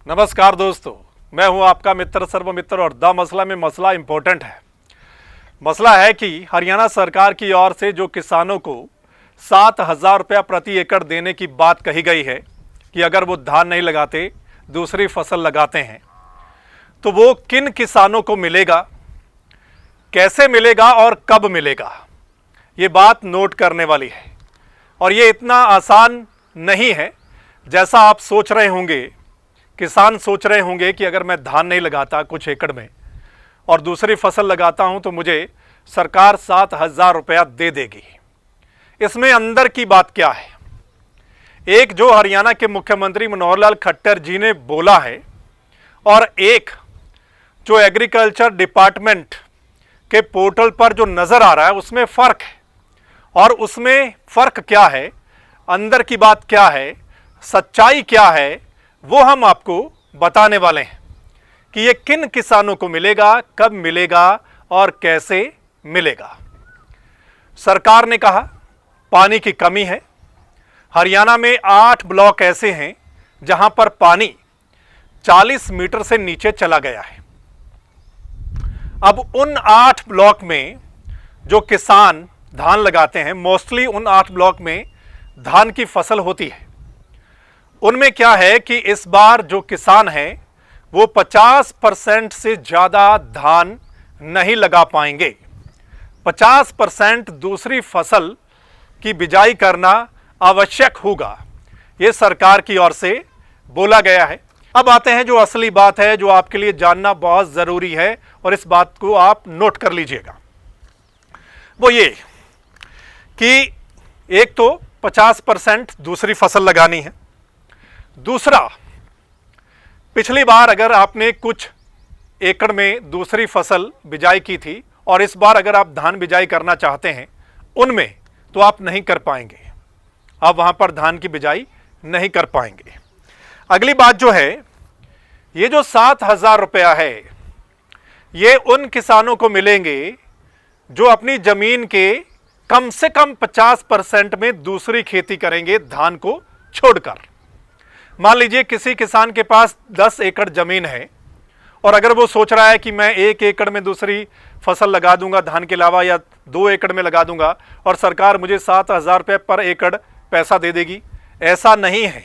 नमस्कार दोस्तों, मैं हूं आपका मित्र सर्वमित्र और द मसला में मसला इंपॉर्टेंट है। मसला है कि हरियाणा सरकार की ओर से जो किसानों को 7,000 रुपया प्रति एकड़ देने की बात कही गई है कि अगर वो धान नहीं लगाते दूसरी फसल लगाते हैं तो वो किन किसानों को मिलेगा, कैसे मिलेगा और कब मिलेगा, ये बात नोट करने वाली है। और ये इतना आसान नहीं है जैसा आप सोच रहे होंगे। किसान सोच रहे होंगे कि अगर मैं धान नहीं लगाता कुछ एकड़ में और दूसरी फसल लगाता हूं तो मुझे सरकार 7,000 रुपया दे देगी। इसमें अंदर की बात क्या है? एक जो हरियाणा के मुख्यमंत्री मनोहर लाल खट्टर जी ने बोला है और एक जो एग्रीकल्चर डिपार्टमेंट के पोर्टल पर जो नज़र आ रहा है उसमें फ़र्क है। और उसमें फ़र्क क्या है, अंदर की बात क्या है, सच्चाई क्या है, वो हम आपको बताने वाले हैं कि ये किन किसानों को मिलेगा, कब मिलेगा और कैसे मिलेगा। सरकार ने कहा पानी की कमी है। हरियाणा में 8 ब्लॉक ऐसे हैं जहां पर पानी 40 मीटर से नीचे चला गया है। अब उन 8 ब्लॉक में जो किसान धान लगाते हैं, मोस्टली उन 8 ब्लॉक में धान की फसल होती है। उनमें क्या है कि इस बार जो किसान हैं वो 50% से ज़्यादा धान नहीं लगा पाएंगे। 50% दूसरी फसल की बिजाई करना आवश्यक होगा, ये सरकार की ओर से बोला गया है। अब आते हैं जो असली बात है, जो आपके लिए जानना बहुत ज़रूरी है और इस बात को आप नोट कर लीजिएगा। वो ये कि एक तो 50% दूसरी फसल लगानी है। दूसरा, पिछली बार अगर आपने कुछ एकड़ में दूसरी फसल बिजाई की थी और इस बार अगर आप धान बिजाई करना चाहते हैं उनमें, तो आप नहीं कर पाएंगे। आप वहां पर धान की बिजाई नहीं कर पाएंगे। अगली बात जो है, ये जो 7,000 रुपया है ये उन किसानों को मिलेंगे जो अपनी जमीन के कम से कम 50% में दूसरी खेती करेंगे धान को छोड़कर। मान लीजिए किसी किसान के पास 10 एकड़ जमीन है और अगर वो सोच रहा है कि मैं 1 एकड़ में दूसरी फसल लगा दूंगा धान के अलावा, या 2 एकड़ में लगा दूंगा और सरकार मुझे 7,000 रुपये पर एकड़ पैसा दे देगी, ऐसा नहीं है।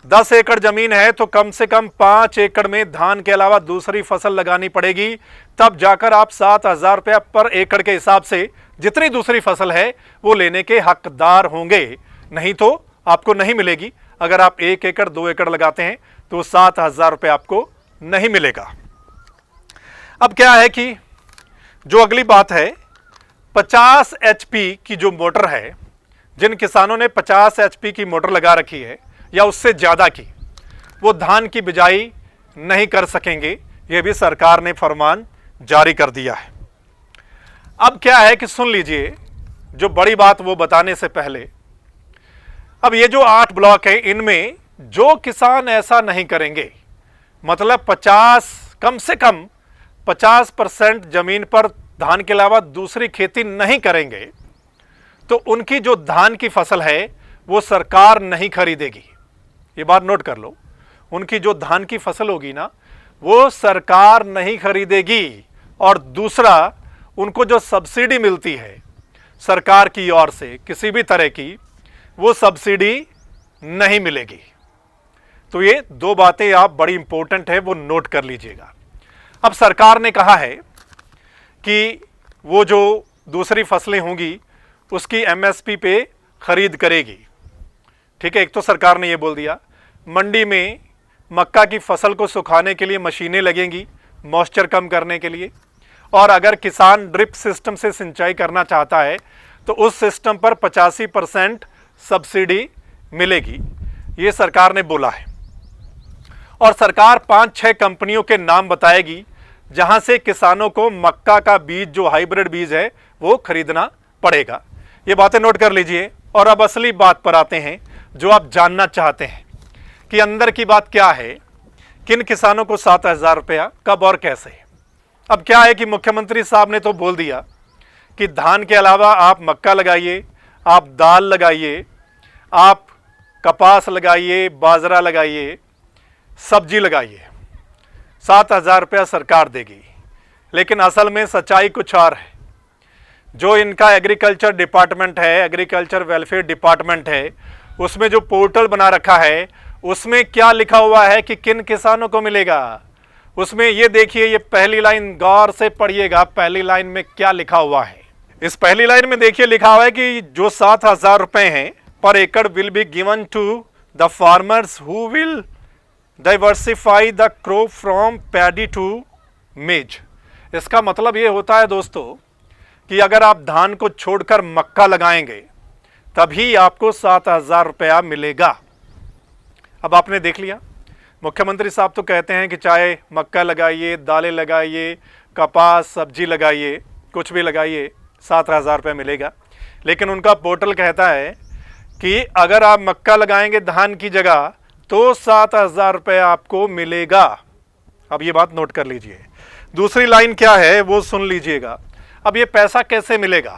10 एकड़ जमीन है तो कम से कम 5 एकड़ में धान के अलावा दूसरी फसल लगानी पड़ेगी, तब जाकर आप 7,000 रुपया पर एकड़ के हिसाब से जितनी दूसरी फसल है वो लेने के हकदार होंगे। नहीं तो आपको नहीं मिलेगी। अगर आप 1 एकड़ 2 एकड़ लगाते हैं तो 7,000 रुपये आपको नहीं मिलेगा। अब क्या है कि जो अगली बात है, 50 HP की जो मोटर है, जिन किसानों ने 50 HP की मोटर लगा रखी है या उससे ज़्यादा की, वो धान की बिजाई नहीं कर सकेंगे। ये भी सरकार ने फरमान जारी कर दिया है। अब क्या है कि सुन लीजिए, जो बड़ी बात वो बताने से पहले, अब ये जो 8 ब्लॉक है इनमें जो किसान ऐसा नहीं करेंगे, मतलब 50 कम से कम 50% जमीन पर धान के अलावा दूसरी खेती नहीं करेंगे, तो उनकी जो धान की फसल है वो सरकार नहीं खरीदेगी। ये बात नोट कर लो, उनकी जो धान की फसल होगी ना वो सरकार नहीं खरीदेगी। और दूसरा, उनको जो सब्सिडी मिलती है सरकार की ओर से किसी भी तरह की, वो सब्सिडी नहीं मिलेगी। तो ये 2 बातें आप बड़ी इंपॉर्टेंट है, वो नोट कर लीजिएगा। अब सरकार ने कहा है कि वो जो दूसरी फसलें होंगी उसकी MSP पे खरीद करेगी। ठीक है, एक तो सरकार ने ये बोल दिया। मंडी में मक्का की फसल को सुखाने के लिए मशीनें लगेंगी मॉइस्चर कम करने के लिए, और अगर किसान ड्रिप सिस्टम से सिंचाई करना चाहता है तो उस सिस्टम पर 85% सब्सिडी मिलेगी। ये सरकार ने बोला है। और सरकार 5-6 कंपनियों के नाम बताएगी जहां से किसानों को मक्का का बीज, जो हाइब्रिड बीज है, वो खरीदना पड़ेगा। ये बातें नोट कर लीजिए। और अब असली बात पर आते हैं जो आप जानना चाहते हैं कि अंदर की बात क्या है, किन किसानों को 7,000 रुपया, कब और कैसे। अब क्या है कि मुख्यमंत्री साहब ने तो बोल दिया कि धान के अलावा आप मक्का लगाइए, आप दाल लगाइए, आप कपास लगाइए, बाजरा लगाइए, सब्जी लगाइए, 7,000 रुपया सरकार देगी। लेकिन असल में सच्चाई कुछ और है। जो इनका एग्रीकल्चर डिपार्टमेंट है, एग्रीकल्चर वेलफेयर डिपार्टमेंट है, उसमें जो पोर्टल बना रखा है, उसमें क्या लिखा हुआ है कि किन किसानों को मिलेगा। उसमें ये देखिए, ये पहली लाइन गौर से पढ़िएगा, पहली लाइन में क्या लिखा हुआ है। इस पहली लाइन में देखिए लिखा हुआ है कि जो 7,000 रुपए हैं पर एकड़ will be given to the farmers who will diversify the crop from paddy to maize. इसका मतलब ये होता है दोस्तों कि अगर आप धान को छोड़कर मक्का लगाएंगे तभी आपको 7,000 रुपया मिलेगा। अब आपने देख लिया, मुख्यमंत्री साहब तो कहते हैं कि चाहे मक्का लगाइए, दालें लगाइए, कपास, सब्जी लगाइए, कुछ भी लगाइए, 7,000 रुपये मिलेगा। लेकिन उनका पोर्टल कहता है कि अगर आप मक्का लगाएंगे धान की जगह तो 7,000 रुपये आपको मिलेगा। अब ये बात नोट कर लीजिए। दूसरी लाइन क्या है वो सुन लीजिएगा। अब ये पैसा कैसे मिलेगा?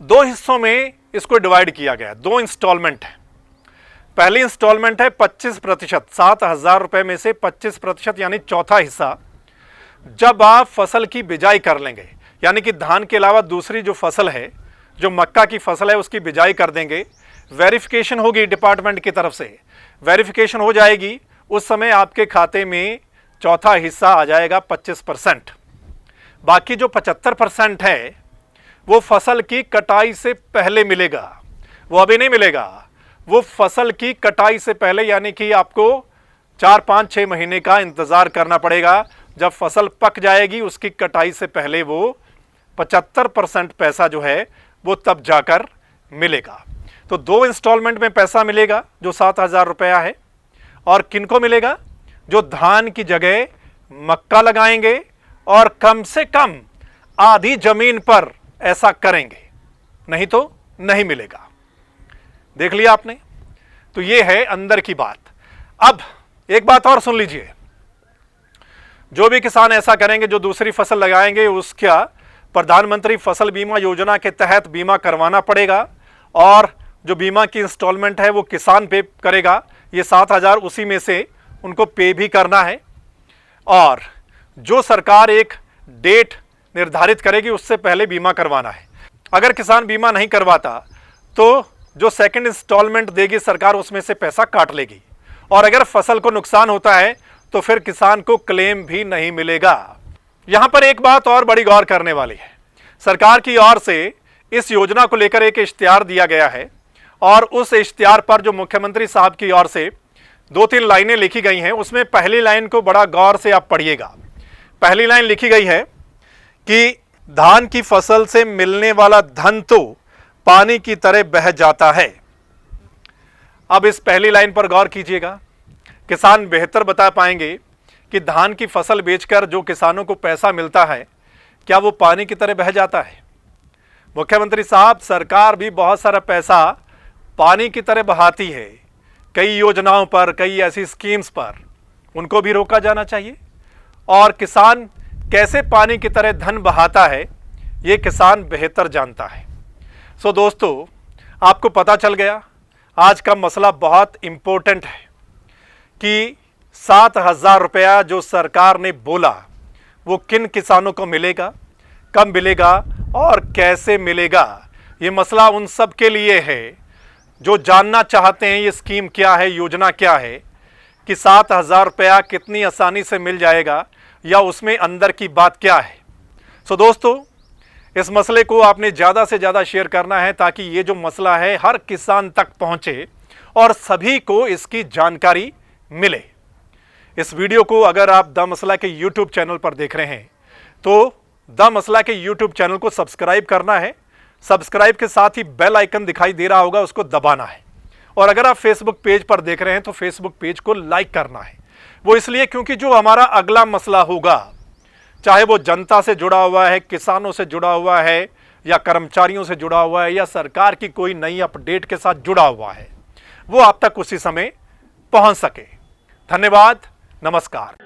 2 हिस्सों में इसको डिवाइड किया गया, 2 इंस्टॉलमेंट है। पहली इंस्टॉलमेंट है 25%, 7,000 रुपये में से 25% यानी चौथा हिस्सा जब आप फसल की बिजाई कर लेंगे, यानी कि धान के अलावा दूसरी जो फसल है, जो मक्का की फसल है, उसकी बिजाई कर देंगे, वेरिफिकेशन होगी डिपार्टमेंट की तरफ से, वेरिफिकेशन हो जाएगी, उस समय आपके खाते में चौथा हिस्सा आ जाएगा 25%। बाकी जो 75% है वो फसल की कटाई से पहले मिलेगा। वो अभी नहीं मिलेगा, वो फसल की कटाई से पहले, यानी कि आपको 4, 5, 6 महीने का इंतजार करना पड़ेगा। जब फसल पक जाएगी उसकी कटाई से पहले वो 75% पैसा जो है वो तब जाकर मिलेगा। तो 2 इंस्टॉलमेंट में पैसा मिलेगा जो 7,000 रुपया है। और किनको मिलेगा? जो धान की जगह मक्का लगाएंगे और कम से कम आधी जमीन पर ऐसा करेंगे, नहीं तो नहीं मिलेगा। देख लिया आपने? तो ये है अंदर की बात। अब एक बात और सुन लीजिए, जो भी किसान ऐसा करेंगे, जो दूसरी फसल लगाएंगे, उसका प्रधानमंत्री फसल बीमा योजना के तहत बीमा करवाना पड़ेगा और जो बीमा की इंस्टॉलमेंट है वो किसान पे करेगा। ये 7,000 उसी में से उनको पे भी करना है। और जो सरकार एक डेट निर्धारित करेगी उससे पहले बीमा करवाना है। अगर किसान बीमा नहीं करवाता तो जो सेकंड इंस्टॉलमेंट देगी सरकार, उसमें से पैसा काट लेगी। और अगर फसल को नुकसान होता है तो फिर किसान को क्लेम भी नहीं मिलेगा। यहां पर एक बात और बड़ी गौर करने वाली है। सरकार की ओर से इस योजना को लेकर एक इश्तिहार दिया गया है और उस इश्तिहार पर जो मुख्यमंत्री साहब की ओर से 2-3 लाइनें लिखी गई हैं, उसमें पहली लाइन को बड़ा गौर से आप पढ़िएगा। पहली लाइन लिखी गई है कि धान की फसल से मिलने वाला धन तो पानी की तरह बह जाता है। अब इस पहली लाइन पर गौर कीजिएगा। किसान बेहतर बता पाएंगे कि धान की फसल बेचकर जो किसानों को पैसा मिलता है, क्या वो पानी की तरह बह जाता है? मुख्यमंत्री साहब, सरकार भी बहुत सारा पैसा पानी की तरह बहाती है। कई योजनाओं पर, कई ऐसी स्कीम्स पर, उनको भी रोका जाना चाहिए। और किसान कैसे पानी की तरह धन बहाता है ये किसान बेहतर जानता है। सो दोस्तों, आपको पता चल गया आज का मसला बहुत इंपॉर्टेंट है कि 7,000 रुपया जो सरकार ने बोला वो किन किसानों को मिलेगा, कब मिलेगा और कैसे मिलेगा। ये मसला उन सब के लिए है जो जानना चाहते हैं ये स्कीम क्या है, योजना क्या है, कि 7,000 रुपया कितनी आसानी से मिल जाएगा या उसमें अंदर की बात क्या है। सो दोस्तों, इस मसले को आपने ज़्यादा से ज़्यादा शेयर करना है ताकि ये जो मसला है हर किसान तक पहुँचे और सभी को इसकी जानकारी मिले। इस वीडियो को अगर आप द मसला के YouTube चैनल पर देख रहे हैं तो द मसला के YouTube चैनल को सब्सक्राइब करना है। सब्सक्राइब के साथ ही बेल आइकन दिखाई दे रहा होगा, उसको दबाना है। और अगर आप फेसबुक पेज पर देख रहे हैं तो फेसबुक पेज को लाइक करना है। वो इसलिए क्योंकि जो हमारा अगला मसला होगा, चाहे वो जनता से जुड़ा हुआ है, किसानों से जुड़ा हुआ है या कर्मचारियों से जुड़ा हुआ है या सरकार की कोई नई अपडेट के साथ जुड़ा हुआ है, वो आप तक उसी समय पहुंच सके। धन्यवाद, नमस्कार।